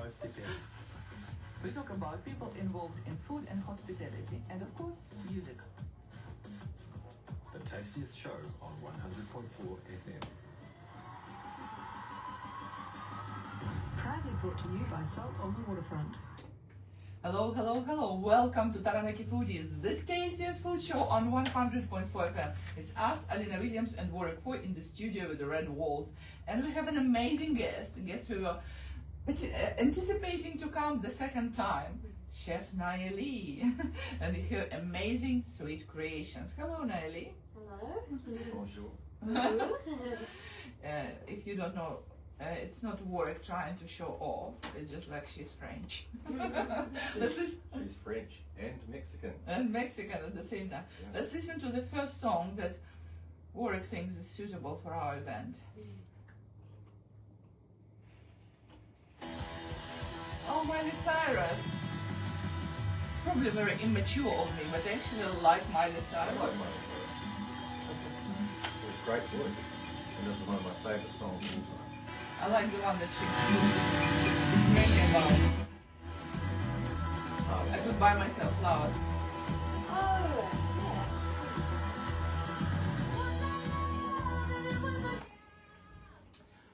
host again. We talk about people involved in food and hospitality, and of course, music. The tastiest show on 100.4 FM. Proudly brought to you by Salt on the Waterfront. Hello, hello, hello. Welcome to Taranaki Foodies, the tastiest food show on 100.4 FM. It's us, Olena Williams and Warwick in the studio with the red walls. And we have an amazing guest. A guest we were anticipating to come the second time. Chef Nayeli and her amazing sweet creations. Hello, Nayeli. Hello. Bonjour. Bonjour. If you don't know, it's not Warwick trying to show off. It's just like she's French. She's French and Mexican. And Mexican at the same time. Yeah. Let's listen to the first song that Warwick thinks is suitable for our event. Oh, Miley Cyrus. It's probably very immature of me, but I actually like Miley I Cyrus. like Miley Cyrus. Great voice. And this is one of my favourite songs of all time. I like the one that she drinking about. I could buy myself flowers. Oh,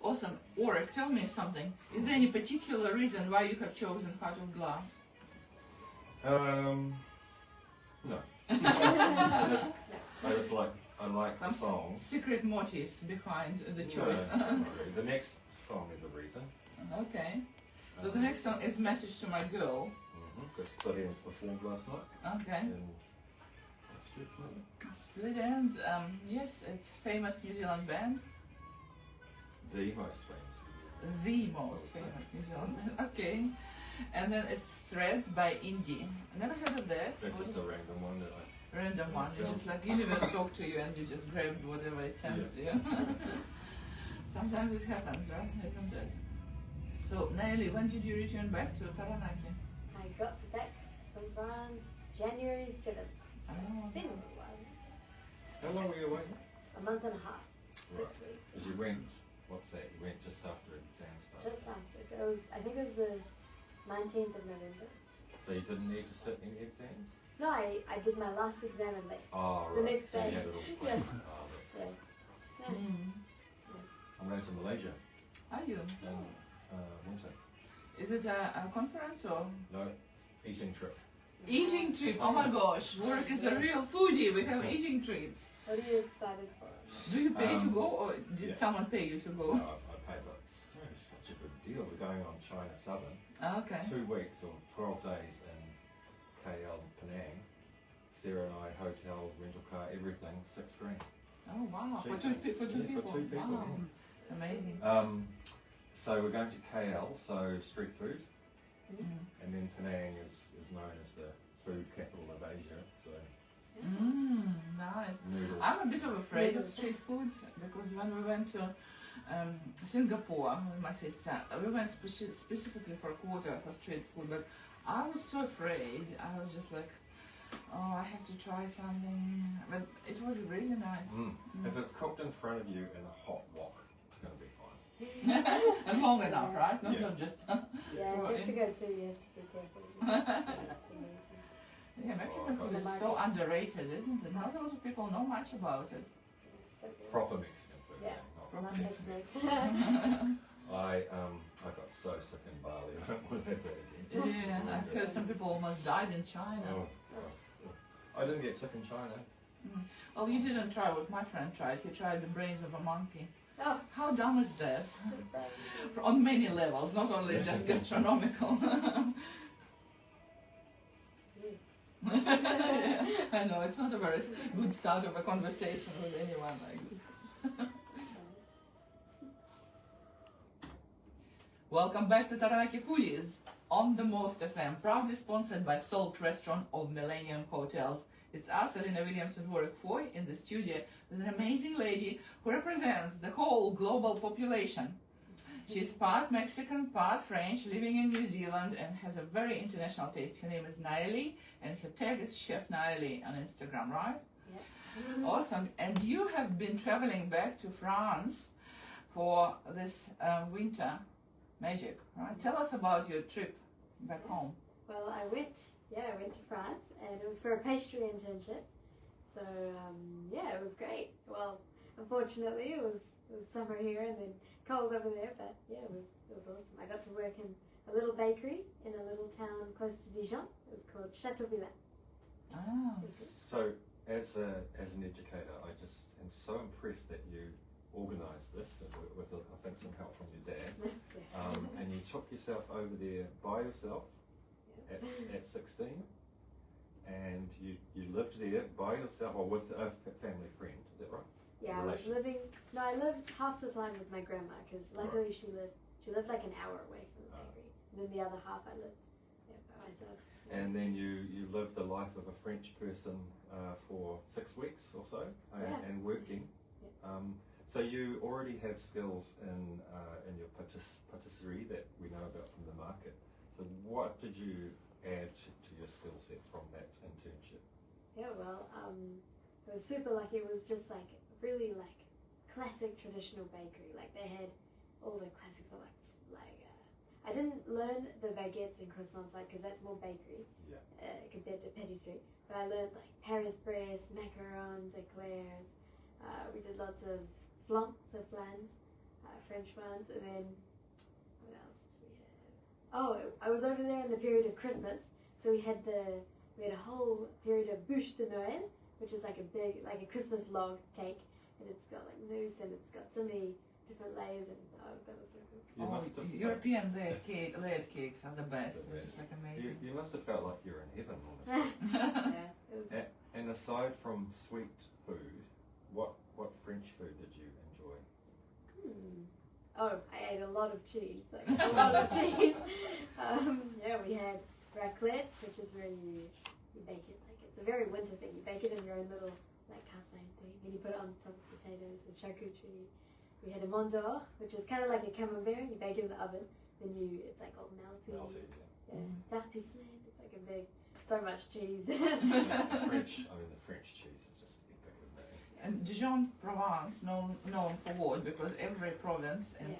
Awesome. Warwick, tell me something. Is there any particular reason why you have chosen Heart of Glass? No. I like Some the song. secret motives behind the No, choice. not really. The next song is a reason. Okay. So the next song is Message to My Girl. Because Split Ends performed last night. Okay. In Plymouth. Split Ends. Yes, it's famous New Zealand band. The most famous. The most famous New Zealand band. Okay. And then it's Threads by Indie. I never heard of that. That's just a random one that I... Random one. You just like universe talk to you and you just grab whatever it sends to you. Sometimes it happens, right? Isn't it? So, Nayeli, when did you return back to Taranaki? I got back from France January 7th. Oh, It's been a nice. while. How long were you away? A month and a half. 6 Right. weeks. Because you went, what's that? You went just after exam started. Just after. So it was, I think it was the 19th of November. So you didn't need to sit any exams? No, I did my last exam and left. Oh, right. The next So you day. had it all Yeah. planned. Oh, that's Yeah. good. Yeah. Mm. I'm going to Malaysia Are you? in winter. Is it a conference or No, eating trip. eating trip? Oh my gosh, Warwick is a real foodie. We have eating trips. What are you excited for? Do you pay to Um, go or did yeah. someone pay you to No, go? I paid, but it's such a good deal. We're going on China Southern. Okay. 2 weeks or 12 days in KL Penang. Sarah and I, hotels, rental car, everything, $6,000. Oh wow, for Cheap, two, eh? for two Yeah, people. for 2 people. Wow, it's amazing. So we're going to KL, so street food, Mm. and then Penang is known as the food capital of Asia, so Nice. noodles. I'm a bit of afraid of Noodles. street foods because when we went to Singapore with my sister, we went specifically for a quarter for street food, but I was so afraid. I was just like, oh, I have to try something. But it was really nice. If it's cooked in front of you in a hot wok, it's going to be fine. And long enough, right? Yeah. Not just. Yeah, in Right. Mexico too, you have to be careful. Yeah, Mexican Oh, food is God. so underrated, isn't it? Not a lot of people know much about it. So good. Proper Mexican food. Yeah. Not Not Proper Tex-Mex. I got so sick in Bali. I don't want to have that again. Yeah, I've heard some people almost died in China. Oh, I didn't get sick in China. Well, you didn't try what my friend tried. He tried the brains of a monkey. Oh, How dumb is that? On many levels, not only just gastronomical. Yeah, I know, it's not a very good start of a conversation with anyone like this. Welcome back to Taranaki Foodies on the Most FM, proudly sponsored by Salt Restaurant of Millennium Hotels. It's us, Olena Williams and Warwick Foy, in the studio with an amazing lady who represents the whole global population. She's part Mexican, part French, living in New Zealand and has a very international taste. Her name is Nayeli and her tag is Chef Nayeli on Instagram, right? yeah. Awesome. And you have been traveling back to France for this winter Magic, right? Tell us about your trip back home. Well, I went to France, and it was for a pastry internship. So it was great. Well, unfortunately, it was summer here and then cold over there, but yeah, it was awesome. I got to work in a little bakery in a little town close to Dijon. It was called Châteauvillain. Ah. So, as an educator, I just am so impressed that you organised this with I think some help from your dad, and you took yourself over there by yourself at 16, and you lived there by yourself or with a family friend. Is that right? Yeah, I lived half the time with my grandma because luckily she lived like an hour away from the bakery. And then the other half I lived by myself. And then you lived the life of a French person for 6 weeks or so, and working. Yeah. So you already have skills in your patisserie that we know about from the market. So what did you add to your skill set from that internship? Yeah, well, I was super lucky. It was just like really like classic traditional bakery. Like they had all the classics of like I didn't learn the baguettes and croissants because that's more bakery compared to patisserie. But I learned like Paris-Brest, macarons, eclairs. We did lots of flans, French ones, and then what else did we have? Oh, I was over there in the period of Christmas, so we had a whole period of bûche de Noël, which is like a Christmas log cake, and it's got like mousse and it's got so many different layers, and that was so cool. European layered cakes are the best, which is like amazing. You must have felt like you're in heaven on this. Yeah, it was. And aside from sweet food, what French food did you enjoy? Oh, I ate a lot of cheese, like a lot of cheese. We had raclette, which is where you bake it, like it's a very winter thing. You bake it in your own little like cassin thing, and you put it on top of potatoes and charcuterie. We had a Mont d'Or, which is kind of like a camembert. You bake it in the oven, then it's like all melty. Tartiflette. It's like a big, so much cheese. The French cheese is just epic, isn't it? And Dijon, Provence, known for what? Because every province in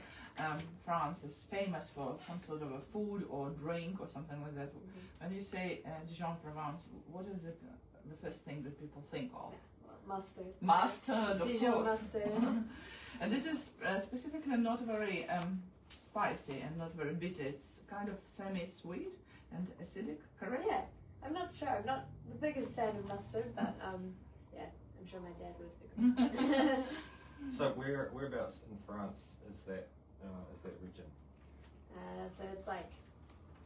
France is famous for some sort of a food or drink or something like that. When you say Dijon, Provence, what is it? The first thing that people think of? Mustard. Mustard, of Dijon course. mustard. And it is specifically not very spicy and not very bitter. It's kind of semi-sweet and acidic, correct? Yeah, I'm not sure. I'm not the biggest fan of mustard, but I'm sure my dad would agree. So whereabouts in France is that region? So it's like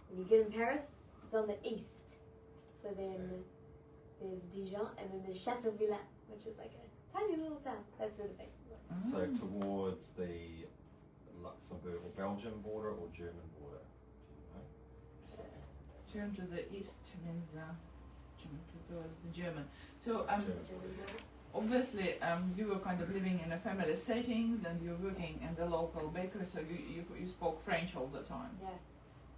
when you get in Paris, it's on the east. So then there's Dijon, and then there's Châteauvillain, which is like a tiny little town. That's where the bakery was. So towards the Luxembourg or Belgian border or German border, do you know? Turn to the east means towards the German. So obviously you were kind of living in a family settings and you're working in the local bakery, so you spoke French all the time. Yeah,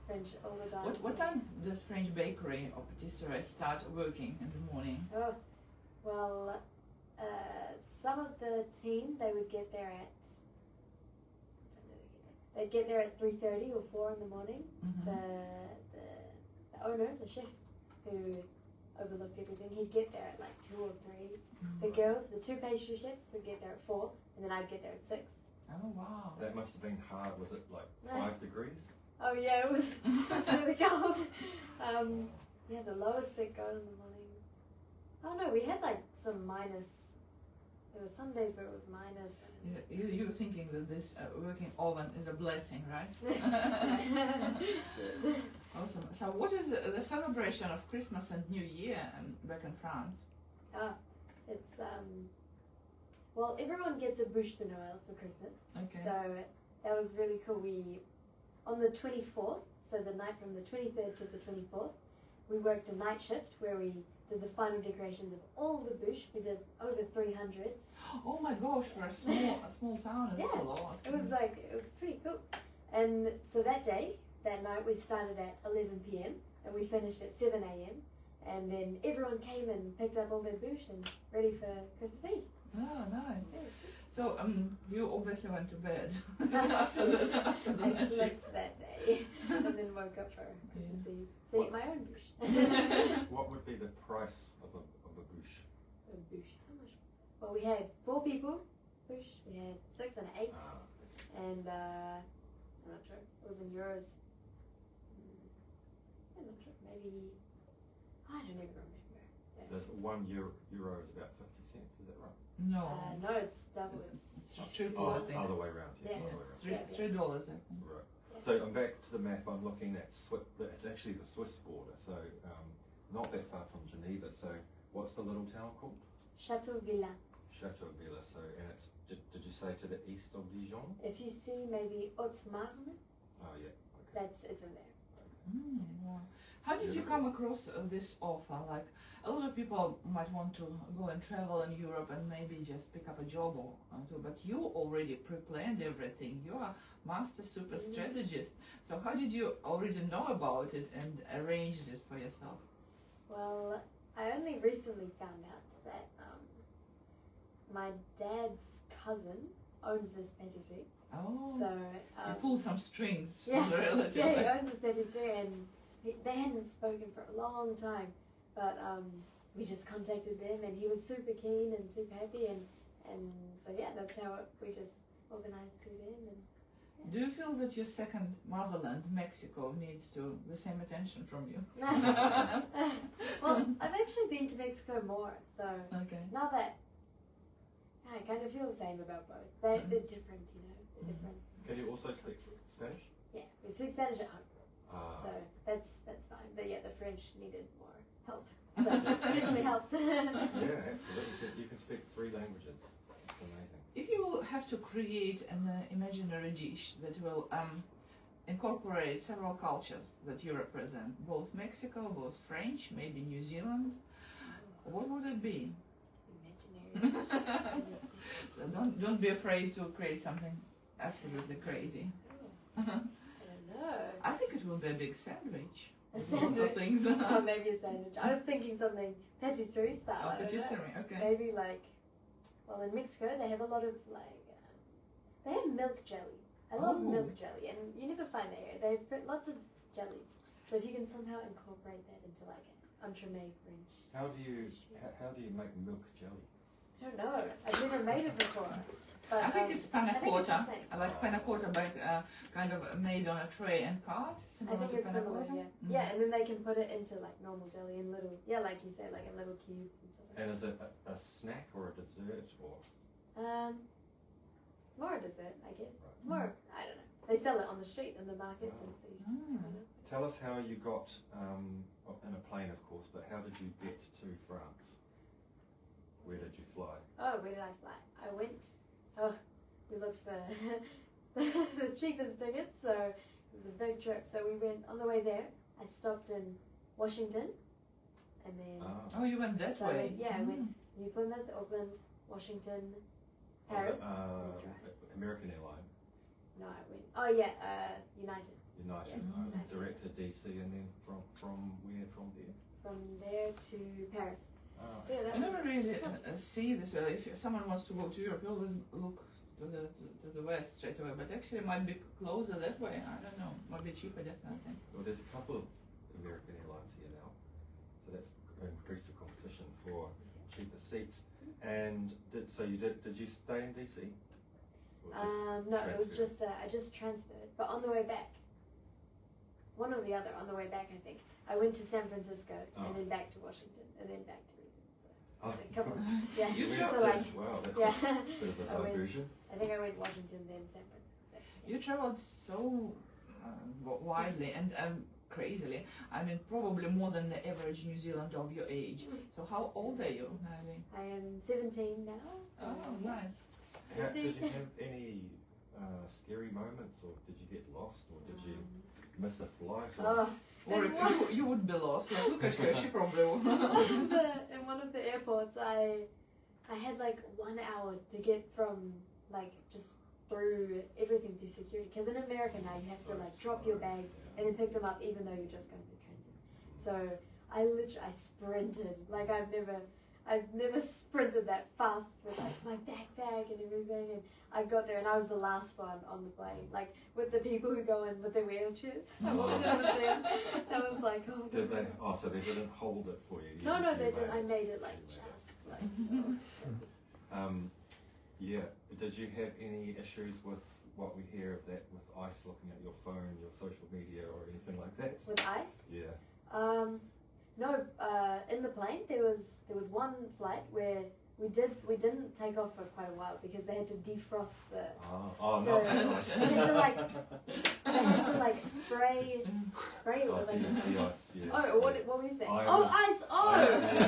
French all the time. What time does French bakery or patisserie start working in the morning? Oh, well, some of the team, they would get there at, they'd get there at 3:30 or 4 in the morning. The owner, the chef who overlooked everything, he'd get there at like 2 or 3. The girls, the 2 pastry chefs, would get there at 4, and then I'd get there at 6. Oh wow. That must have been hard. Was it like 5 degrees? Oh yeah, it was really cold. The lowest it got in the morning. Oh no, we had like some minus. There were some days where it was minus. You were thinking that this working oven is a blessing, right? Awesome. So what is the celebration of Christmas and New Year back in France? It's well, everyone gets a bûche de Noël for Christmas. Okay. So that was really cool. On the 24th, so the night from the 23rd to the 24th, we worked a night shift where we did the final decorations of all the bûche. We did over 300. Oh my gosh, for a small town, it's a lot. It was pretty cool. And so that night, we started at 11 p.m. and we finished at 7 a.m. And then everyone came and picked up all their bûche and ready for Christmas Eve. Oh, nice. So you obviously went to bed after the I magic. slept that day and then woke up for Christmas Eve to eat my own bûche. What would be the price of a bûche? A bûche. How much was it? Well, we had 4 people bûche. We had 6 and 8, and I'm not sure. It was in euros. I'm not sure. Maybe I don't even remember. Yeah. There's €1 is about 50 cents. Is that right? No. No, it's double. It's triple, I think. Other way around. Yeah. Other way around. $3, I think. Right. Yeah. So I'm back to the map. I'm looking at it's actually the Swiss border. So not that far from Geneva. So what's the little town called? Châteauvilla. Châteauvilla. So and it's did you say to the east of Dijon? If you see maybe Haute-Marne, Oh yeah. Okay. it's in there. Wow. How did you come across this offer? Like, a lot of people might want to go and travel in Europe and maybe just pick up a job or two, but you already pre-planned everything. You are master super strategist. So how did you already know about it and arranged it for yourself? Well, I only recently found out that my dad's cousin owns this patisserie. Oh, So you pulled some strings yeah, from the relative. yeah, he owns this patisserie, and they hadn't spoken for a long time, but we just contacted them, and he was super keen and super happy, and so yeah, that's how we just organized through them. And Do you feel that your second motherland, Mexico, needs the same attention from you? well, I've actually been to Mexico more, so Okay. now that I kind of feel the same about both. They're different, you know. They're different. Can you also speak Spanish? Yeah, we speak Spanish at home, Ah. so that's fine. But yeah, the French needed more help, so definitely helped. Yeah, absolutely. You can speak 3 languages. It's amazing. If you will have to create an imaginary dish that will incorporate several cultures that you represent, both Mexico, both French, maybe New Zealand, what would it be? Imaginary. So don't be afraid to create something absolutely crazy. I don't know. I think it will be a big sandwich. A with lots of sandwich. things. Oh, maybe a sandwich. I was thinking something patisserie style. Oh, I don't know. patisserie, okay. Maybe like, well, in Mexico they have a lot of like, they have milk jelly. I love Oh. milk jelly, and you never find that here. They've put lots of jellies. So if you can somehow incorporate that into like an entremet French. How do you make milk jelly? I don't know. I've never made it before. But, I think it's panna I think it's cotta. the same. I like panna cotta, but kind of made on a tray and cart, I similar think to it's panna similar, cotta. yeah. Mhm. Yeah, and then they can put it into like normal jelly in little, like you said, like in little cubes and stuff. And is it a snack or a dessert or? It's more a dessert, I guess. It's more, I don't know. They sell it on the street in the markets, and so you just, I don't know. Tell us how you got in a plane, of course, but how did you get to France? Where did you fly? Oh, where did I fly? I went, we looked for the cheapest tickets, so it was a big trip. So we went, on the way there, I stopped in Washington, and then, Oh, you went that so I way? went, yeah, I went New Plymouth, Auckland, Washington, Paris. Was it, American airline? No, I went, United. United. Yeah. United. Direct to DC and then from where from there? From there to Paris. Oh. So yeah, that I never was really not too bad. see this. If someone wants to go to Europe, you always look to the west straight away. But actually, it might be closer that way. I don't know. Might be cheaper, definitely. Well, there's a couple of American airlines here now, so that's increased the competition for cheaper seats. And did you stay in DC? Or just No, it was transfer? just I just transferred, but on the way back, one or the other. On the way back, I think I went to San Francisco and then back to Washington and then back to Reason. So Oh, a couple. Yeah, You Where traveled- so like wow, that's yeah. a bit of I a went- diversion. I think I went Washington then San Francisco. You traveled so widely and crazily. I mean, probably more than the average New Zealander of your age. So how old are you, Nayeli? I am 17 now. So Oh, nice. Did you have any scary moments, or did you get lost, or did you miss a flight? Or? Or And if you would be lost. Like, look at her, she probably would. in one of the airports, I had like 1 hour to get from like just through everything through security. Because in America now you have to like drop your bags and then pick them up, even though you're just going through transit. So I sprinted like I've never sprinted that fast with like my backpack and everything, and I got there and I was the last one on the plane, like with the people who go in with their wheelchairs. I walked in with them. That was like, oh. Did they? Oh, so they didn't hold it for you. No, You they didn't. I made made it like just like. Yeah. Did you have any issues with what we hear of that with ICE looking at your phone, your social media, or anything like that? With ice? Yeah. No. In the plane there was one flight where we didn't take off for quite a while because they had to defrost the. Oh, So- no. they had to like spray it Oh, with like. the ice, yeah. Oh, what were you saying? I Oh, was- ice! Oh!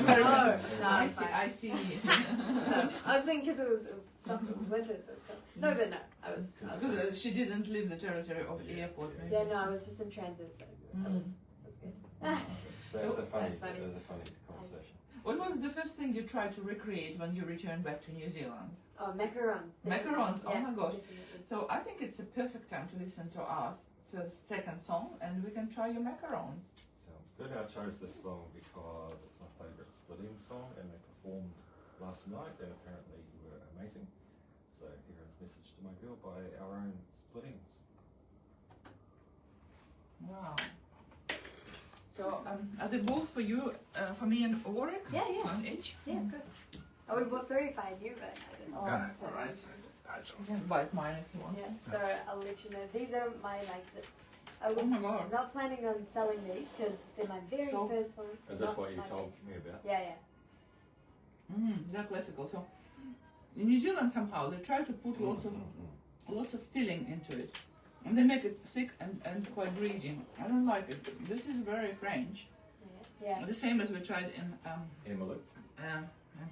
I- No, I it's see. fine. I see. No, I was thinking because it was summer, winter, so it's cold. No, but no, I was Because she didn't leave the territory of the airport. Maybe. yeah, no, I was just in transit, so that was good. That's a funny. That's funny. That is a funny conversation. What was the first thing you tried to recreate when you returned back to New Zealand? Oh, macarons. Macarons, oh Yeah, my gosh. definitely. So I think it's a perfect time to listen to our second song, and we can try your macarons. Sounds good. I chose this song because it's my favourite splitting song, and they performed last night, and apparently were amazing. So here is Message to My Girl by our own Splittings. Wow. So are they both for you, for me and Warwick? Yeah, yeah. On each? Yeah, of course. I would have bought 3 if I knew, but I didn't. Oh, that's alright. You can bite mine if you want. Yeah, so I'll let you know. These are my I was Oh my God. not planning on selling these because they're my very So- first ones. Is this not what you my told best. me about? Yeah, yeah. They're classical. So in New Zealand somehow they try to put lots of filling into it, and they make it thick and quite greasy. I don't like it. This is very French. Yeah. The same as we tried in Emily?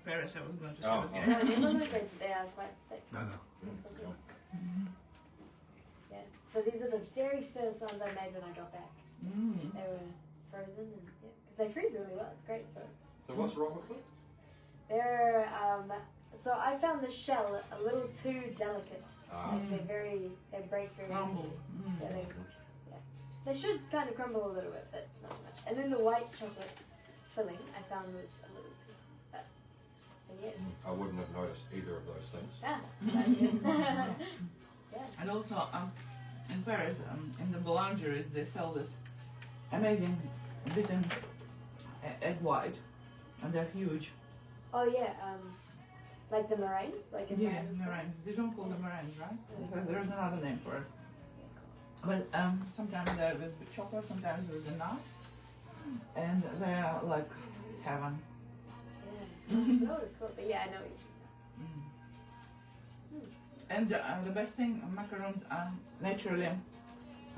Paris. I was going to say Oh, again. No, they don't look like they are quite thick. No. Yeah. So these are the very first ones I made when I got back. Mm. They were frozen and because they freeze really well. It's great for. So what's wrong with it? They're so I found the shell a little too delicate. Like they break very Crumble. easily. Yeah, they should kind of crumble a little bit, but not much. And then the white chocolate filling I found was a little too. But so yes. I wouldn't have noticed either of those things. Ah, that's it. Yeah. And also in Paris, in the boulangeries, they sell this amazing beaten egg white, and they're huge. Oh yeah. Like the meringues, like in Yeah, France. meringues. They don't call them meringues, right? There's another name for it. But sometimes they're with chocolate, sometimes with the nut, and they are like heaven. Yeah. I don't know what it's called, but yeah, I know. And the best thing, macarons are naturally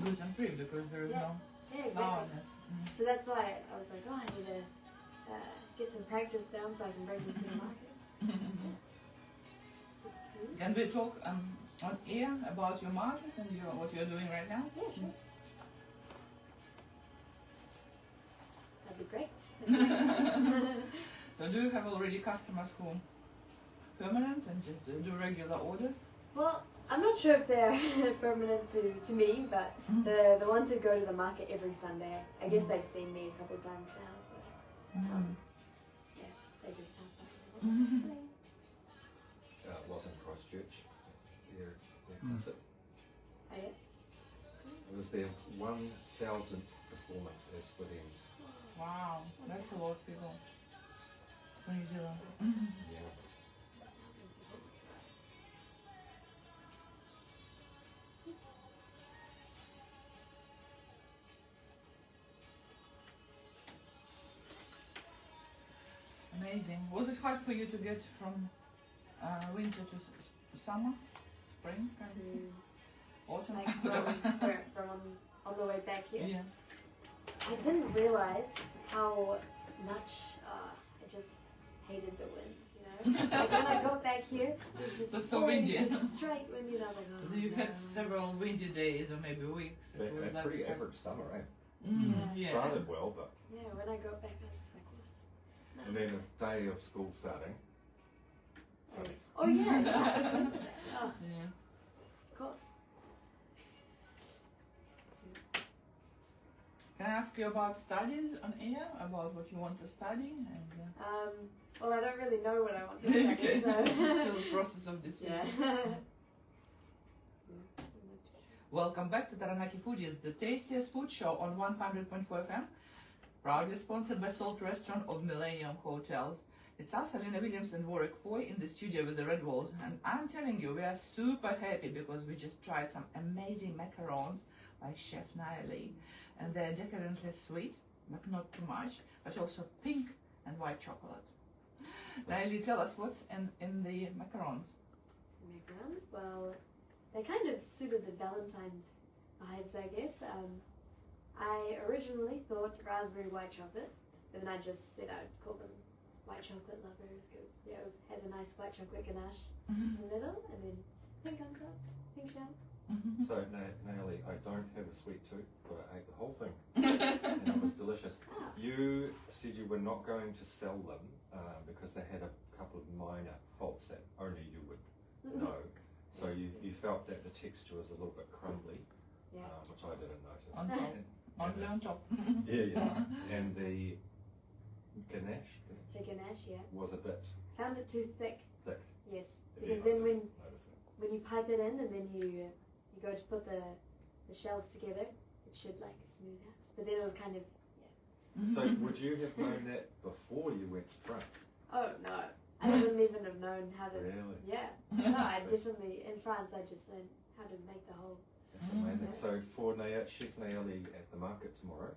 gluten-free because there is Yeah. no Yeah, flour exactly. in it. So that's why I was like, oh, I need to get some practice down so I can bring them to the market. Can we talk on air about your market and what you're doing right now? Yeah, sure. That'd be great. So do you have already customers who permanent and just do regular orders? Well, I'm not sure if they're permanent to me, but the ones who go to the market every Sunday, I guess they've seen me a couple of times now, so yeah, they just pass by. It was in Christchurch. Their concert. Oh, yeah? It was their 1,000th performance as Splittings. Wow, that's a lot of people for New Zealand. Yeah. Amazing. Was it hard for you to get from winter to summer, spring, kind of thing? Autumn? Like from on the way back here. Yeah. I didn't realize how much I just hated the wind, you know? Like when I got back here, it was just It's so pouring, windy. just straight windy, and I was like, oh You no. had several windy days or maybe weeks. But It was a like pretty average summer, eh? Yeah. Started well, but Yeah, when I got back, I was just like, what? and then a day of school starting. So Oh yeah, yeah. Oh, Yeah. of course. Can I ask you about studies on air, about what you want to study? And, Well, I don't really know what I want to study, okay. so It's still a process of decision. yeah. Welcome back to Taranaki Foodies, the tastiest food show on 100.4 FM, proudly sponsored by Salt Restaurant of Millennium Hotels. It's us, Olena Williams and Warwick Foy, in the studio with the red walls, and I'm telling you, we are super happy because we just tried some amazing macarons by Chef Nayeli, and they're decadently sweet, but not too much, but also pink and white chocolate. Nayeli, tell us what's in the macarons. Macarons, well, they kind of suited the Valentine's vibes, I guess. I originally thought raspberry white chocolate, but then I just said I'd call them white chocolate lovers because yeah, it has a nice white chocolate ganache in the middle, and then pink on top, pink shells. So, Nayeli, I don't have a sweet tooth, but I ate the whole thing, and it was delicious. Ah. You said you were not going to sell them because they had a couple of minor faults that only you would know. So you felt that the texture was a little bit crumbly, Yeah. which I didn't notice. On top. Only on top. Yeah. And the ganache The ganache, yeah. was a bit Found it too thick. thick. Yes, If you because then notice that. when you pipe it in and then you go to put the shells together, it should like smooth out. But then it was kind of So would you have known that before you went to France? oh no, I wouldn't even have known how to. Really? Yeah, no, I definitely in France I just learned how to make the whole. That's amazing. So for Chef Nayeli at the market tomorrow,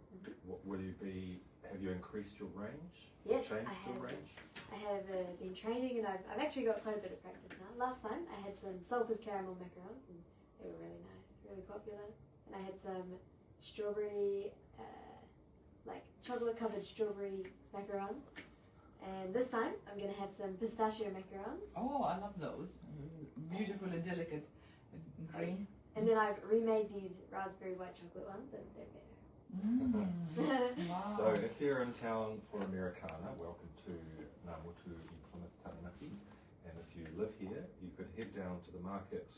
what will you be? Have you increased your range? Yes, Changed I your have. range? I have been training and I've actually got quite a bit of practice now. Last time I had some salted caramel macarons and they were really nice, really popular. And I had some strawberry, like chocolate covered strawberry macarons. And this time I'm going to have some pistachio macarons. Oh, I love those. Beautiful and delicate green. And then I've remade these raspberry white chocolate ones and they're better. Wow. So if you're in town for Americana, welcome to Namutu in Plymouth, Taranaki. And if you live here, you could head down to the market.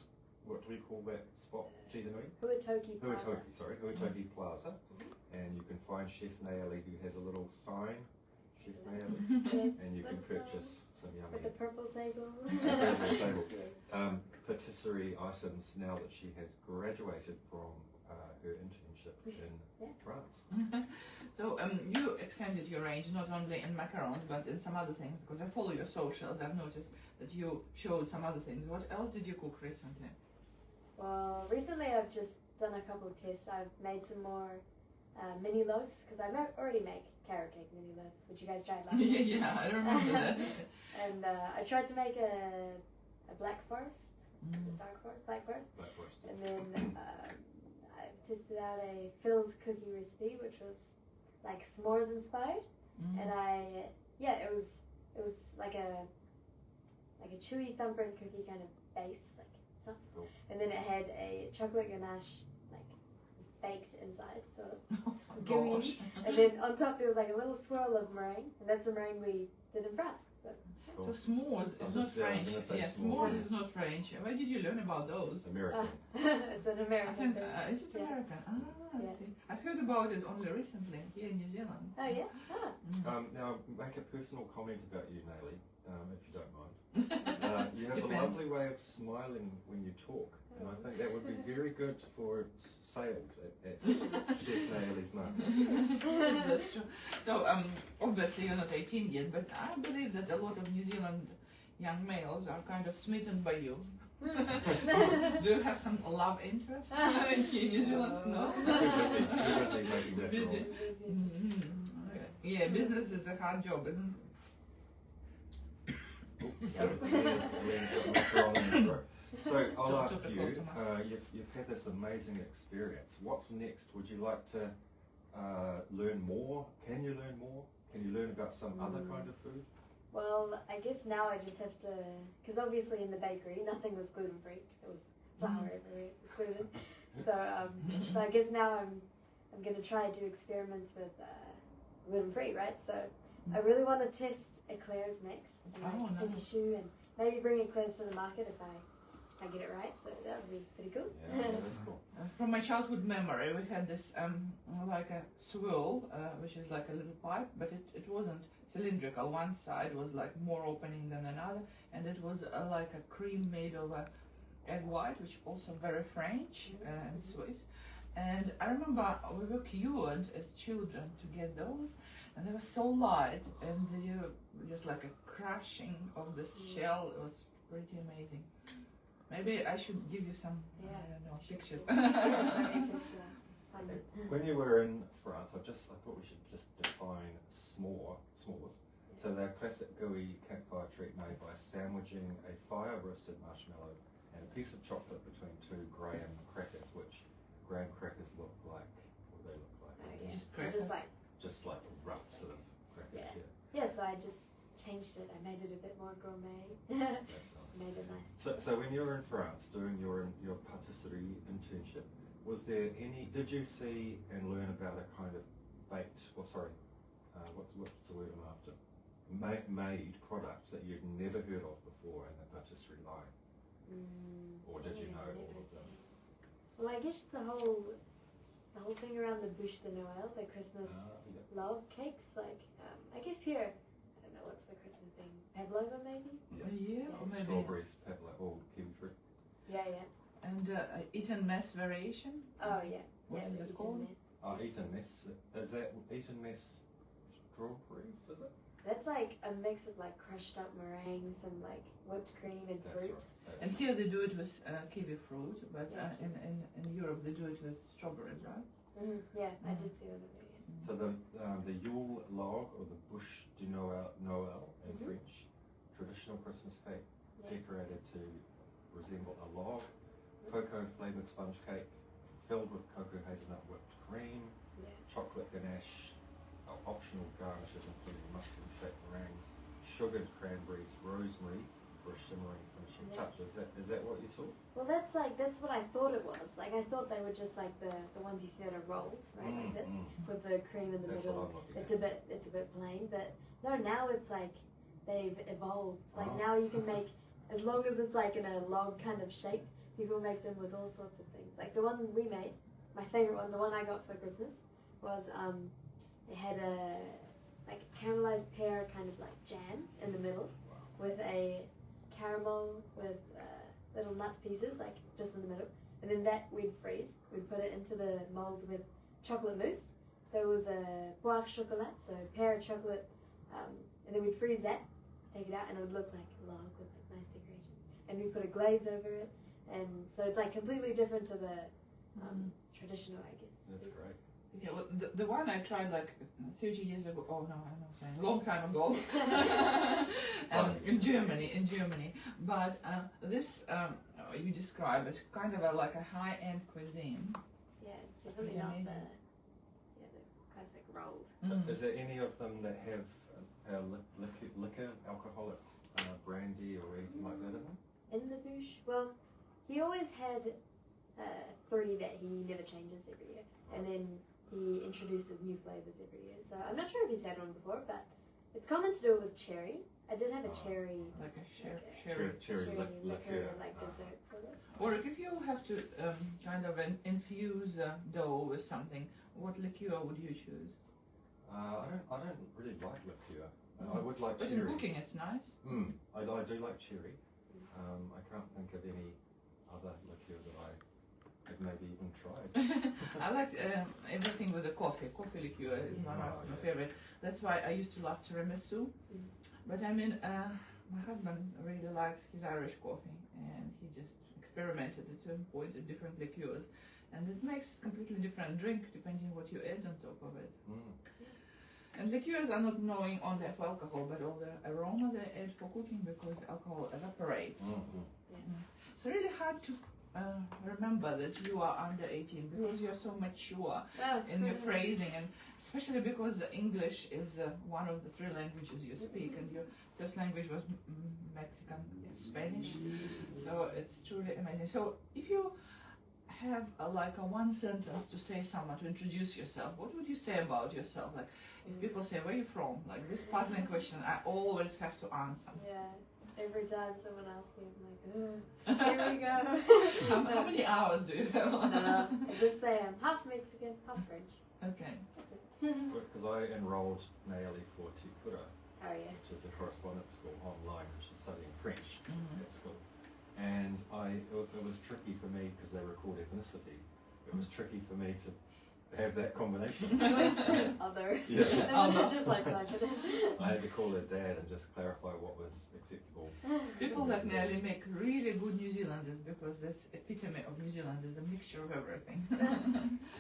What do we call that spot, Jihanui? Huatoki Plaza. Huatoki Plaza. And you can find Chef Nayeli, who has a little sign, Chef Nayeli, Yes, and you can what's purchase some with yummy the purple table. table. Yes. Patisserie items now that she has graduated from her internship in France. So you extended your range not only in macarons but in some other things, because I follow your socials. I've noticed that you showed some other things. What else did you cook recently? Well, recently I've just done a couple of tests. I've made some more mini loaves because I already make carrot cake mini loaves, which you guys tried last time. Yeah, I remember that. And I tried to make a black forest, is it dark forest, black forest, Black Forest. and then I've tested out a filled cookie recipe, which was like s'mores inspired, and it was like a chewy thumbprint cookie kind of base, like soft, Cool. and then it had a chocolate ganache like baked inside, sort of Oh gooey, gosh. and then on top there was like a little swirl of meringue, and that's the meringue we did in France. So So s'mores is not French. Yes, s'mores is not French. Where did you learn about those? American. it's an I American think, thing. is it Yeah. American? Ah, I Yeah. see. I've heard about it only recently here in New Zealand. Oh yeah. Ah. Now, make a personal comment about you, Nayeli, if you don't mind. You have a Depends. lovely way of smiling when you talk, and I think that would be very good for sales at Chef Nayeli's market. Yes, that's true. So, obviously you're not 18 yet, but I believe that a lot of New Zealand young males are kind of smitten by you. Do you have some love interest here in New Zealand? No? Too busy making that Busy. rolls. Okay. Yeah, business is a hard job, isn't it? So I'll Talk ask to the you, customer. you've had this amazing experience. What's next? Would you like to learn more? Can you learn more? Can you learn about some other kind of food? Well, I guess now I just have to, because obviously in the bakery nothing was gluten free. It was flour everywhere included. So so I guess now I'm going to try to do experiments with gluten free, right? So I really want to test eclairs next, and Oh, nice. into choux, and maybe bring eclairs to the market if I I get it right. So that would be pretty cool. Yeah, that's cool. From my childhood memory, we had this like a swirl, which is like a little pipe, but it wasn't cylindrical. One side was like more opening than another, and it was like a cream made of egg white, which also very French and Swiss. And I remember we were cured as children to get those, and they were so light, and you just like a crushing of this shell. It was pretty amazing. Maybe I should give you some, I don't know, pictures. When you were in France, I thought we should just define s'mores. So they're classic gooey campfire treat made by sandwiching a fire-roasted marshmallow and a piece of chocolate between two graham crackers, which graham crackers look like. What do they look like? Oh, yeah. Just crackers? Just like rough sort of crackers. Yeah. Yeah. Yeah, so I just changed it. I made it a bit more gourmet. That's nice. Made it nice. So when you were in France doing your patisserie internship, was there any? Did you see and learn about a kind of baked? What's the word I'm after? Made product that you'd never heard of before in the patisserie line, or did you know all of them? Well, I guess the whole thing around the bûche de Noël, the Christmas love cakes, like I guess here. What's the Christmas thing? Pavlova, maybe? Yeah, or maybe. Strawberries, pavlova, or kiwi fruit. Yeah. And eat-and mess variation? Oh, yeah. What is it called? Eat and mess. Is that eat and mess strawberries, is it? That's like a mix of like crushed up meringues and like whipped cream and fruit. Right. And here they do it with kiwi fruit, but Yeah. in Europe they do it with strawberries, right? Yeah, I did see one of it. So the Yule log, or the bûche de Noël in French, traditional Christmas cake, decorated to resemble a log, cocoa flavoured sponge cake filled with cocoa hazelnut whipped cream, chocolate ganache, optional garnishes including mushroom shaped meringues, sugared cranberries, rosemary for a shimmering finishing touch. Is that what you saw? Well, that's what I thought it was. Like I thought they were just like the ones you see that are rolled, right, like this, with the cream in the That's middle. what I'm looking It's a bit plain, but no, now it's like they've evolved. It's like now you can make, as long as it's like in a log kind of shape, people make them with all sorts of things. Like the one we made, my favorite one, the one I got for Christmas, was it had a like caramelized pear kind of like jam in the middle, with a caramel with little nut pieces like just in the middle, and then that we'd freeze. We'd put it into the mold with chocolate mousse. So it was a poire chocolat, so pear chocolate, and then we'd freeze that, take it out, and it would look like a log with like nice decorations. And we put a glaze over it, and so it's like completely different to the traditional, I guess. That's great. Yeah, well, the one I tried like 30 years ago. Oh no, I'm not saying, a long time ago. In Germany. But this you describe as kind of like a high-end cuisine. Yeah, it's definitely Pretty not amazing. the classic rolled. Is there any of them that have liquor, alcoholic brandy or anything like that in them? In the bûche, well, he always had 3 that he never changes every year, and then he introduces new flavors every year. So I'm not sure if he's had one before, but it's common to do it with cherry. I did have a cherry, Like a Cherry liqueur. like dessert sort of. Or if you have to kind of infuse dough with something, what liqueur would you choose? I don't really like liqueur. I would like But cherry. in cooking it's nice. I do like cherry. I can't think of any other liqueur that I have maybe even tried. I like everything with the coffee. Coffee liqueur is one of my favorite. That's why I used to love tiramisu. But I mean, my husband really likes his Irish coffee, and he just experimented at a certain point with different liqueurs, and it makes completely different drink depending what you add on top of it. And liqueurs are not knowing only of alcohol, but all the aroma they add for cooking, because alcohol evaporates. It's really hard to remember that you are under 18 because you are so mature in your phrasing, and especially because English is one of the 3 languages you speak, and your first language was Mexican Spanish, so it's truly amazing. So if you have like a one sentence to say someone, to introduce yourself, what would you say about yourself? Like if people say, where are you from? Like this puzzling question I always have to answer. Yeah. Every time someone asks me, I'm like, here we go. How many hours do you have? I just say I'm half Mexican, half French. Okay. Because I enrolled Nayeli for Te Kura, Oh yeah. which is a correspondence school online, because she's studying French Mhm. at school. And it was tricky for me because they record ethnicity. It was tricky for me to have that combination. Other. Yeah. And then just like type it in. I had to call her dad and just clarify what was acceptable. People like Nelly make really good New Zealanders because that's epitome of New Zealand is a mixture of everything.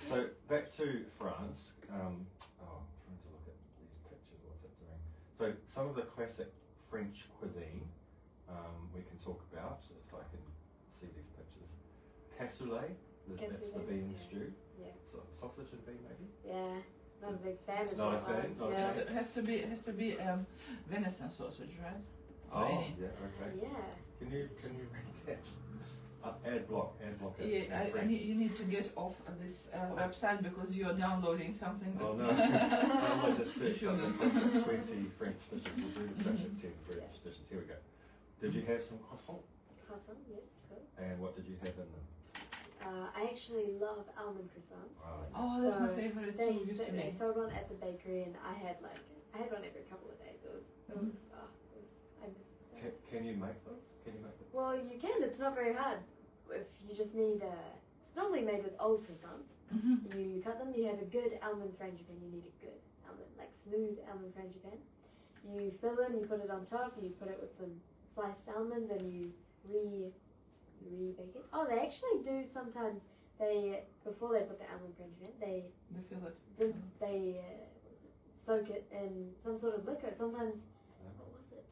So back to France. I'm trying to look at these pictures. What's it doing? So some of the classic French cuisine we can talk about if I can see these pictures. Cassoulet. That's the Cassoulet, bean yeah. stew. Yeah. So, sausage and bean maybe. Yeah. Not a big fan of Not a that fan? one. Not a Yeah. fan. has to be venison sausage, right? Oh, Any. yeah, okay. Yeah. Can you read that? Ad block Yeah, in French. you need to get off this website because you're downloading something. Oh no, I just searched up the classic 20 French dishes. We'll do the classic 10 French dishes. Here we go. Did you have some croissant? Croissant, yes, of course. And what did you have in them? I actually love almond croissants. Oh, that's my So favorite They, too. Used to they be. sold one at the bakery, and I had one every couple of days. I miss. Can you make those? Can you make them? Well, you can. It's not very hard. If you just need it's normally made with old croissants. Mhm. You cut them. You have a good almond frangipane. You need a good almond, like smooth almond frangipane. You fill them. You put it on top. You put it with some sliced almonds, and you re-bake it. Oh, they actually do sometimes. They before they put the almond frangipane, they They feel it. soak it in some sort of liquor. Sometimes, what was it?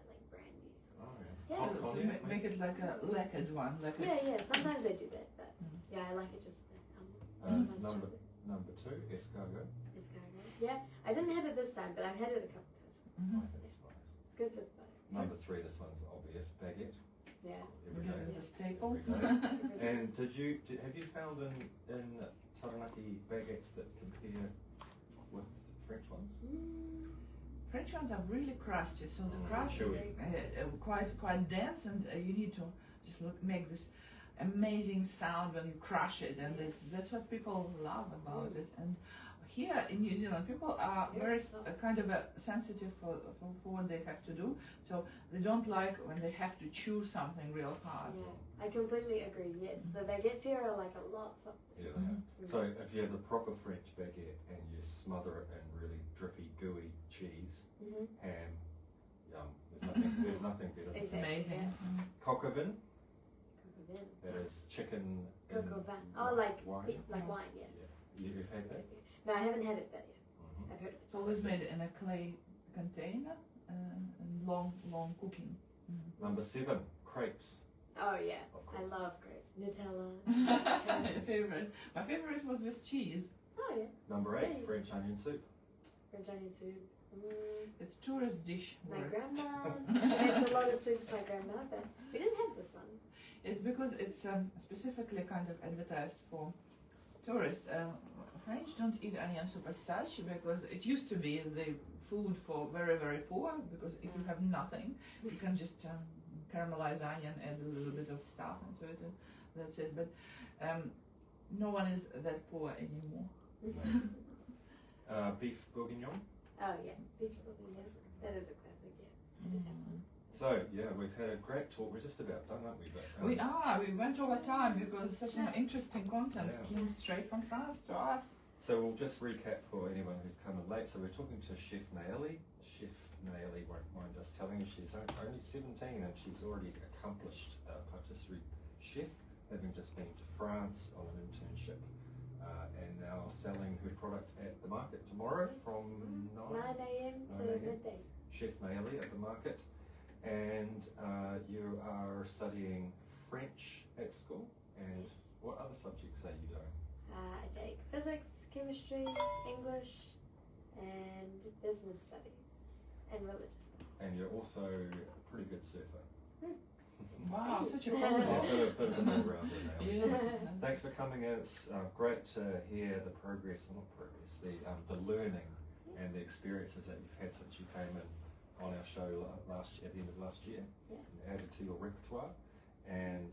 Like brandy. Oh yeah. Yeah. So Cognac, make it like a lacquered one, like a Yeah. Sometimes they do that, but yeah, I like it just almond. number chocolate. 2, escargot. Escargot. Yeah, I didn't have it this time, but I've had it a couple times. Mhm. I think it's nice. It's good with butter. Number 3, this one's obvious, baguette. Yeah. Every because day. it's a staple. Every day. And have you found in Taranaki baguettes that compare with French ones? French ones are really crusty, so the Mm, crust is chewy. quite dense, and you need to just make this amazing sound when you crush it, and that's what people love about it. And here in New Zealand, people are very kind of sensitive for what they have to do, so they don't like when they have to chew something real hard. Yeah, I completely agree. Yes, the baguettes here are like a lot softer. Yeah, they are. So if you have a proper French baguette and you smother it in really drippy, gooey cheese, Mhm. ham, yum. There's nothing better than It's Exactly, amazing. yeah. Mm. coq au vin. Coq au vin. That is chicken. in Coq au vin. Oh, like wine. like wine. Yeah. You've had that? No, I haven't had it yet. Mhm. I've heard of it. It's always made in a clay container and long cooking. Number 7, crepes. Oh yeah, Of I course. love crepes. Nutella. My favorite was with cheese. Oh yeah, Number 8, Yay. French onion soup. French onion soup. It's tourist dish. My word. grandma, she makes a lot of soups, my grandma, but we didn't have this one. It's because it's specifically kind of advertised for tourists. French don't eat onion soup as such because it used to be the food for very, very poor, because if you have nothing, you can just caramelize onion, add a little bit of stuff into it, and that's it. But no one is that poor anymore. Beef bourguignon. Oh yeah, beef bourguignon. That is a classic, yeah. I did have one. So yeah, we've had a great talk. We're just about done, aren't we? But, We went over time because such an interesting content Yeah. came straight from France to us. So we'll just recap for anyone who's come in late. So we're talking to Chef Nayeli. Chef Nayeli won't mind us telling you she's only 17 and she's already accomplished patisserie chef, having just been to France on an internship, and now selling her product at the market tomorrow from 9 9 a.m. to 9 a.m. midday. Chef Nayeli at the market. And you are studying French at school, and Yes. what other subjects are you doing? I take physics, chemistry, English, and business studies, and religious studies. And you're also a pretty good surfer. Wow, such a A compliment. bit of an all-rounder now. Yes. Thanks for coming in. It's great to hear the progress, or not progress, the learning and the experiences that you've had since you came in on our show at the end of last year, Yeah. and added to your repertoire, and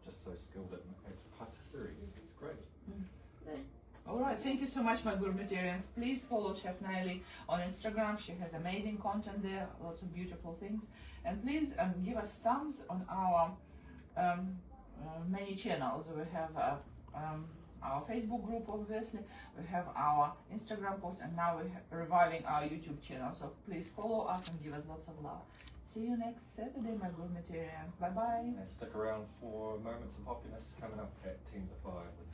just so skilled at patisserie. It's great. Alright, thank you so much, my gourmetarians. Please follow Chef Nayeli on Instagram. She has amazing content there, lots of beautiful things. And please give us thumbs on our many channels. We have our Facebook group, obviously. We have our Instagram post, and now we're reviving our YouTube channel. So please follow us and give us lots of love. See you next Saturday, my gourmetarians. Bye bye. And stick around for Moments of Happiness coming up at 10 to 5 with